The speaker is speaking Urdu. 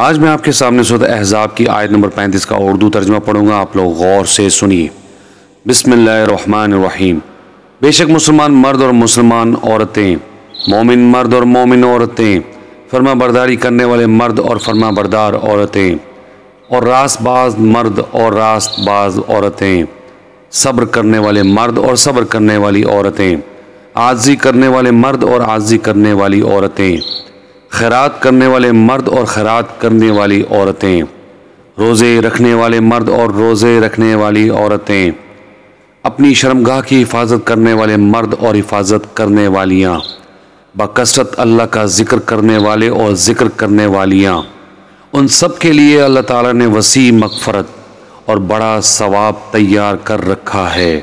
آج میں آپ کے سامنے سورۃ احزاب کی آیت نمبر 35 کا اردو ترجمہ پڑھوں گا، آپ لوگ غور سے سنیے۔ بسم اللہ الرحمن الرحیم۔ بے شک مسلمان مرد اور مسلمان عورتیں، مومن مرد اور مومن عورتیں، فرما برداری کرنے والے مرد اور فرما بردار عورتیں، اور راست باز مرد اور راست باز عورتیں، صبر کرنے والے مرد اور صبر کرنے والی عورتیں، عاجزی کرنے والے مرد اور عاجزی کرنے والی عورتیں، خیرات کرنے والے مرد اور خیرات کرنے والی عورتیں، روزے رکھنے والے مرد اور روزے رکھنے والی عورتیں، اپنی شرمگاہ کی حفاظت کرنے والے مرد اور حفاظت کرنے والیاں، بکثرت اللہ کا ذکر کرنے والے اور ذکر کرنے والیاں، ان سب کے لیے اللہ تعالیٰ نے وسیع مغفرت اور بڑا ثواب تیار کر رکھا ہے۔